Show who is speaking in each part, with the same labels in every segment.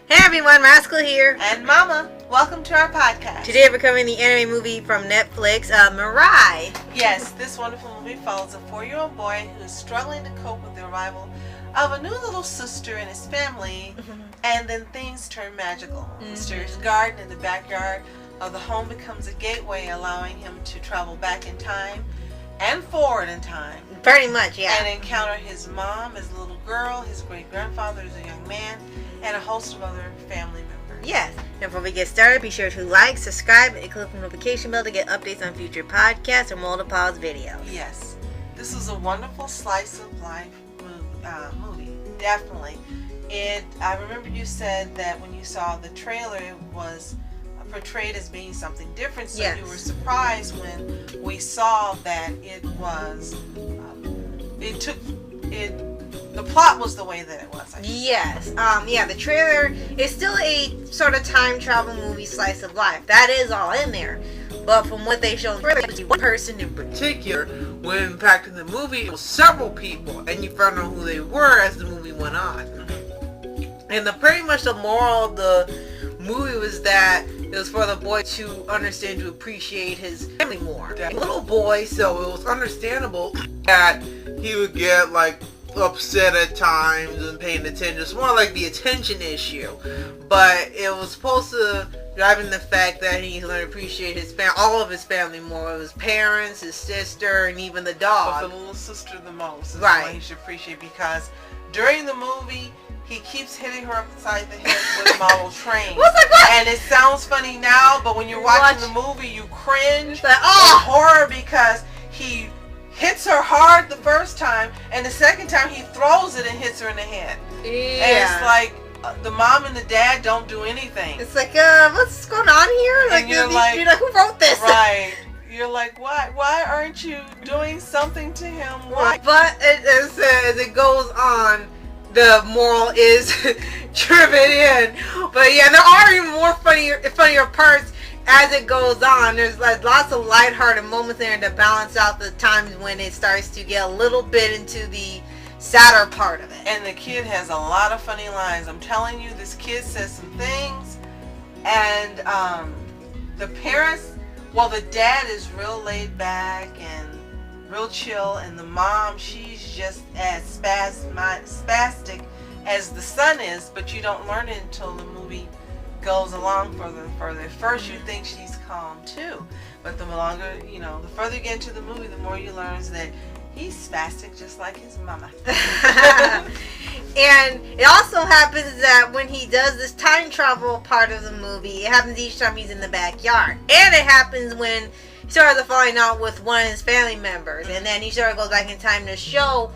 Speaker 1: Hey everyone, Rascal here.
Speaker 2: And Mama, welcome to our podcast.
Speaker 1: Today we're covering the anime movie from Netflix, Mirai.
Speaker 2: Yes, this wonderful movie follows a 4-year-old boy who is struggling to cope with the arrival of a new little sister and his family, and then things turn magical. The mysterious garden in the backyard of the home becomes a gateway, allowing him to travel back in time and forward in time.
Speaker 1: Pretty much, yeah.
Speaker 2: And encounter his mom as a little girl, his great-grandfather as a young man, and a host of other family members.
Speaker 1: Yes. And before we get started, be sure to like, subscribe, and click the notification bell to get updates on future podcasts or multiple videos.
Speaker 2: Yes. This was a wonderful slice of life movie. Definitely. I remember you said that when you saw the trailer, it was portrayed as being something different, so
Speaker 1: yes.
Speaker 2: You were surprised when we saw that it was the plot was the way that it was.
Speaker 1: Yes. The trailer is still a sort of time travel movie slice of life. That is all in there. But from what they showed, one person in particular, when impacting the movie, it was several people, and you found out who they were as the movie went on. And pretty much the moral of the movie was that it was for the boy to understand, to appreciate his family more. A little boy, so it was understandable that he would get upset at times and paying attention. It's more like the attention issue, but it was supposed to drive in the fact that he's going to appreciate all of his family more. His parents, his sister, and even the dog.
Speaker 2: But the little sister the most is
Speaker 1: right.
Speaker 2: What he should appreciate, because during the movie he keeps hitting her upside the head with a model train. And it sounds funny now, but when you're watching the movie, you cringe in horror, because he hits her hard the first time, and the second time he throws it and hits her in the head.
Speaker 1: Yeah.
Speaker 2: And it's like the mom and the dad don't do anything.
Speaker 1: It's like, what's going on here?
Speaker 2: And you're like,
Speaker 1: who wrote this?
Speaker 2: Right. You're like, why aren't you doing something to him? Why?
Speaker 1: But as it goes on, the moral is driven in. But yeah, there are even more funnier parts as it goes on. There's lots of lighthearted moments there to balance out the times when it starts to get a little bit into the sadder part of it.
Speaker 2: And the kid has a lot of funny lines. I'm telling you, this kid says some things, and the parents, the dad is real laid back and real chill, and the mom, she's just as spastic as the son is, but you don't learn it until the movie goes along further. At first you think she's calm too, but the further you get into the movie, the more you learn that he's spastic just like his mama.
Speaker 1: And it also happens that when he does this time travel part of the movie, it happens each time he's in the backyard. And it happens when he starts falling out with one of his family members, and then he sort of goes back in time to show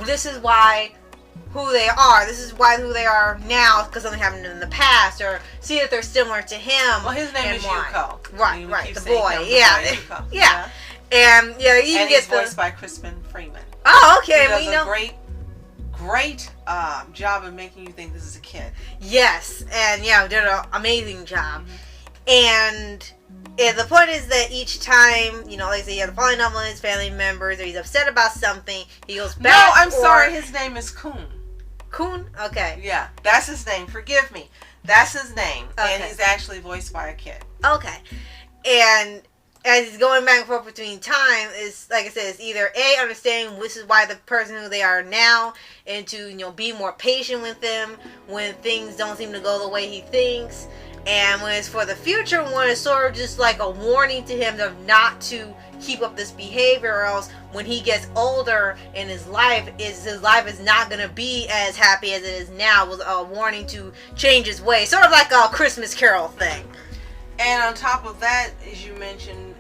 Speaker 1: this is why who they are. This is why who they are now, because something happened in the past, or see that they're similar to him.
Speaker 2: Well, his name is Yuko.
Speaker 1: Right, the boy. Yeah. And
Speaker 2: even he's voiced by Crispin Freeman.
Speaker 1: Oh, okay.
Speaker 2: He does a great job of making you think this is a kid.
Speaker 1: Yes, and did an amazing job. And the point is that each time, like I say, he had a falling out with his family members, or he's upset about something, he goes back.
Speaker 2: No, I'm sorry, his name is Kun.
Speaker 1: Kun? Okay.
Speaker 2: Yeah, that's his name. Forgive me. That's his name.
Speaker 1: Okay.
Speaker 2: And he's actually voiced by a kid.
Speaker 1: Okay. And as he's going back and forth between time, is like I said, it's either A, understanding this is why the person who they are now, and to be more patient with them when things don't seem to go the way he thinks. And when it's for the future one, it's sort of just like a warning to him of not to keep up this behavior, or else when he gets older in his life is not going to be as happy as it is now. It was a warning to change his ways. Sort of like a Christmas Carol thing.
Speaker 2: And on top of that, as you mentioned,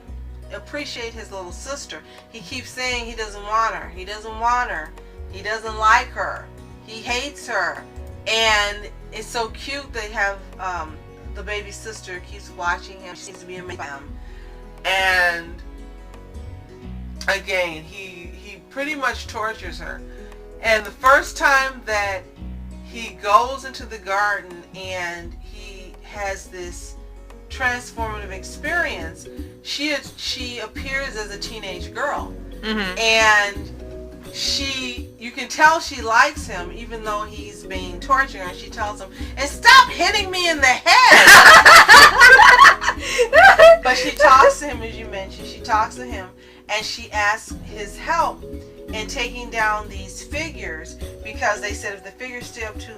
Speaker 2: appreciate his little sister. He keeps saying he doesn't want her. He doesn't want her. He doesn't like her. He hates her. And it's so cute they have the baby sister keeps watching him. She seems to be amazed by him. And again, he pretty much tortures her. And the first time that he goes into the garden and he has this transformative experience, she appears as a teenage girl. And she you can tell she likes him even though he's being tortured, and she tells him, and stop hitting me in the head. But she talks to him, as you mentioned. She talks to him and she asks his help in taking down these figures, because they said if the figures stay up too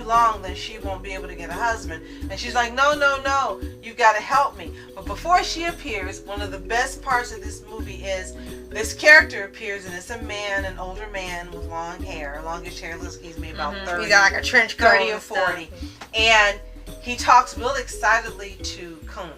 Speaker 2: long, then she won't be able to get a husband. And she's like, no, you've got to help me. But before she appears, one of the best parts of this movie is this character appears, and it's a man, an older man with long hair, longish hair. He's maybe about 30.
Speaker 1: He's got like a trench coat
Speaker 2: 30 or 40. And he talks real excitedly to Coon.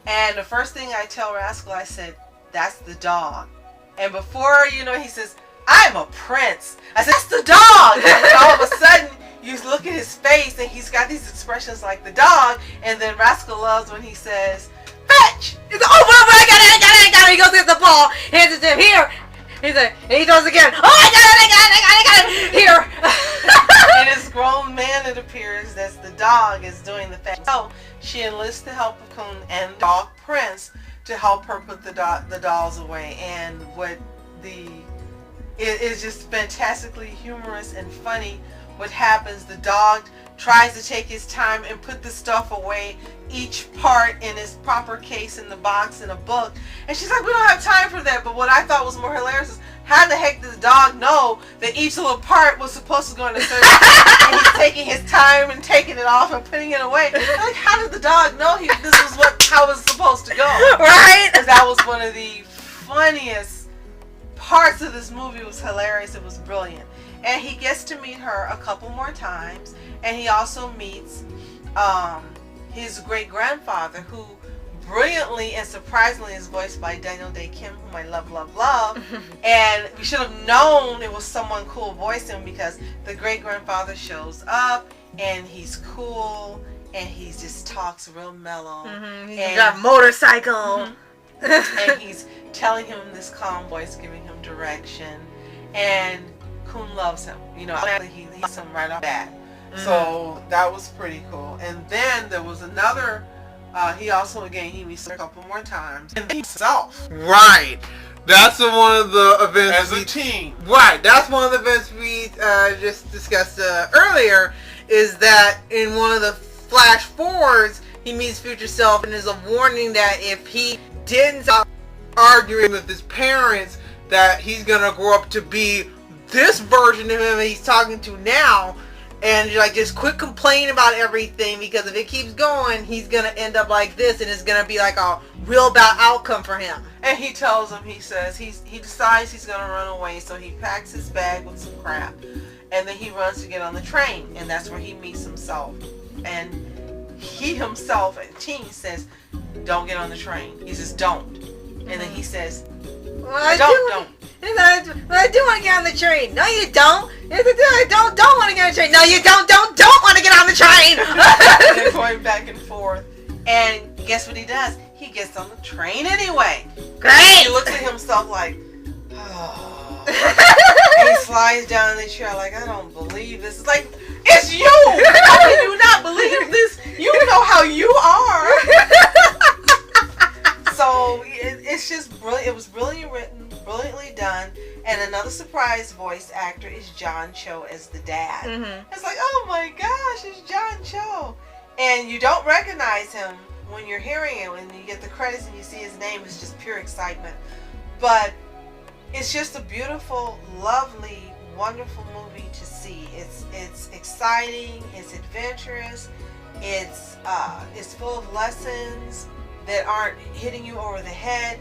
Speaker 2: And the first thing I tell Rascal, I said, that's the dog. And before, he says, I'm a prince. I said, that's the dog. And all of a sudden, you look at his face, and he's got these expressions like the dog. And then Rascal loves when he says, fetch.
Speaker 1: He's like, oh, I got it. He goes to get the ball, hands it to him. Here. He's like, and he throws again. Oh, I got it. Here.
Speaker 2: And this grown man, it appears, that's the dog, is doing the fetch. So she enlists the help of Coon and dog Prince to help her put the dolls away. And it is just fantastically humorous and funny what happens. The dog tries to take his time and put the stuff away, each part in its proper case in the box in a book. And she's like, we don't have time for that. But what I thought was more hilarious is, how the heck did the dog know that each little part was supposed to go in a certain and he's taking his time and taking it off and putting it away. Like, how did the dog know this was how it was supposed to go?
Speaker 1: Right?
Speaker 2: Because that was one of the funniest parts of this movie. It was hilarious. It was brilliant. And he gets to meet her a couple more times. And he also meets his great-grandfather, who brilliantly and surprisingly is voiced by Daniel Day Kim, whom I love. And we should have known it was someone cool voicing him, because the great-grandfather shows up and he's cool and he just talks real mellow.
Speaker 1: He's got a motorcycle.
Speaker 2: And he's telling him in this calm voice, giving him direction. And Coon loves him. He loves him right off the bat. So that was pretty cool. And then there was another. He also, again, he meets a couple more times. And himself.
Speaker 3: Right. That's one of the events.
Speaker 2: As a team.
Speaker 3: Right. That's one of the events we just discussed earlier, is that in one of the flash forwards, he meets future self, and there's a warning that if he didn't stop arguing with his parents, that he's going to grow up to be this version of him he's talking to now. And just quit complaining about everything, because if it keeps going, he's going to end up like this, and it's going to be like a real bad outcome for him.
Speaker 2: And he tells him, he says, he decides he's going to run away, so he packs his bag with some crap, and then he runs to get on the train, and that's where he meets himself. And he himself, at teen, says, don't get on the train. He says, don't. And then he says, don't.
Speaker 1: I do want to get on the train. No, you don't. I don't want to get on the train. No, you don't want to get on the train.
Speaker 2: And they're going back and forth. And guess what he does? He gets on the train anyway.
Speaker 1: Great.
Speaker 2: He looks at himself like, oh. And he slides down in the chair like, I don't believe this. It's like, it's you. How can you not believe this? You know how you are. So it's just brilliant. It was brilliantly written, brilliantly done. And another surprise voice actor is John Cho as the dad. It's like, oh my gosh, it's John Cho. And you don't recognize him when you're hearing it. When you get the credits and you see his name, it's just pure excitement. But it's just a beautiful, lovely, wonderful movie to see. It's exciting. It's adventurous. It's full of lessons that aren't hitting you over the head.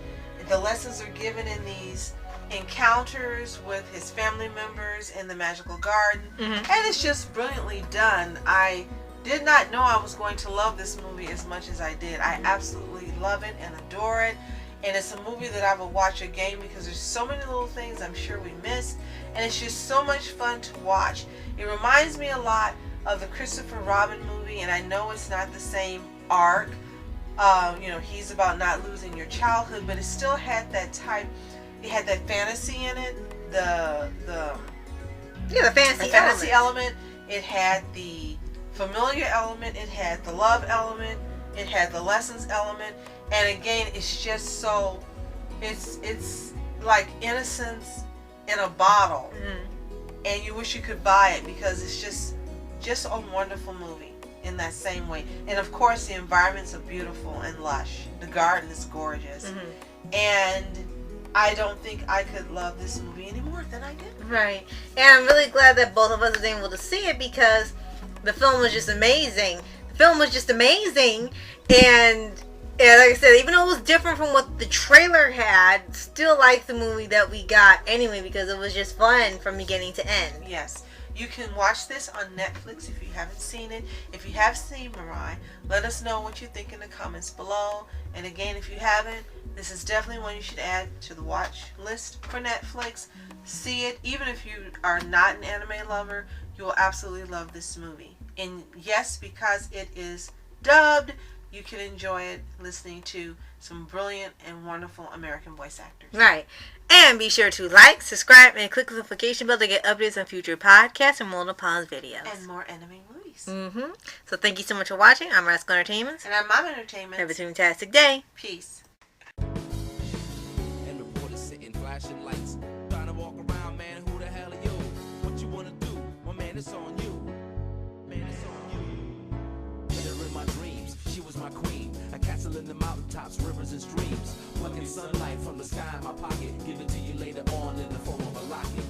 Speaker 2: The lessons are given in these encounters with his family members in the magical garden. And it's just brilliantly done. I did not know I was going to love this movie as much as I did. I absolutely love it and adore it. And it's a movie that I would watch again, because there's so many little things I'm sure we missed. And it's just so much fun to watch. It reminds me a lot of the Christopher Robin movie, and I know it's not the same arc. He's about not losing your childhood, but it still had that type. It had that fantasy in it. The fantasy element. It had the familiar element. It had the love element. It had the lessons element. And again, it's just so. It's like innocence in a bottle. and you wish you could buy it because it's just a wonderful movie in that same way. And of course, the environments are beautiful and lush. The garden is gorgeous. And I don't think I could love this movie any more than I did.
Speaker 1: Right. And I'm really glad that both of us was able to see it because the film was just amazing. The film was just amazing. And like I said, even though it was different from what the trailer had, still like the movie that we got anyway because it was just fun from beginning to end.
Speaker 2: Yes. You can watch this on Netflix if you haven't seen it. If you have seen Mirai, let us know what you think in the comments below. And again, if you haven't, this is definitely one you should add to the watch list for Netflix. See it. Even if you are not an anime lover, you will absolutely love this movie. And yes, because it is dubbed, you can enjoy it listening to some brilliant and wonderful American voice actors.
Speaker 1: Right. And be sure to like, subscribe, and click the notification bell to get updates on future podcasts and more Paws videos.
Speaker 2: And more anime movies.
Speaker 1: So thank you so much for watching. I'm Rascal Entertainment.
Speaker 2: And I'm Mom Entertainment.
Speaker 1: Have a fantastic day.
Speaker 2: Peace.
Speaker 4: And reporters sitting flashing lights. Trying to walk around, man, who the hell are you? What you wanna do? My man, it's on you. Man, it's on you. Hit her in my dreams, she was my queen. A castle in the mountaintops, rivers and streams. Plucking sunlight from the sky in my pocket. Give it to you later on in the form of a locket.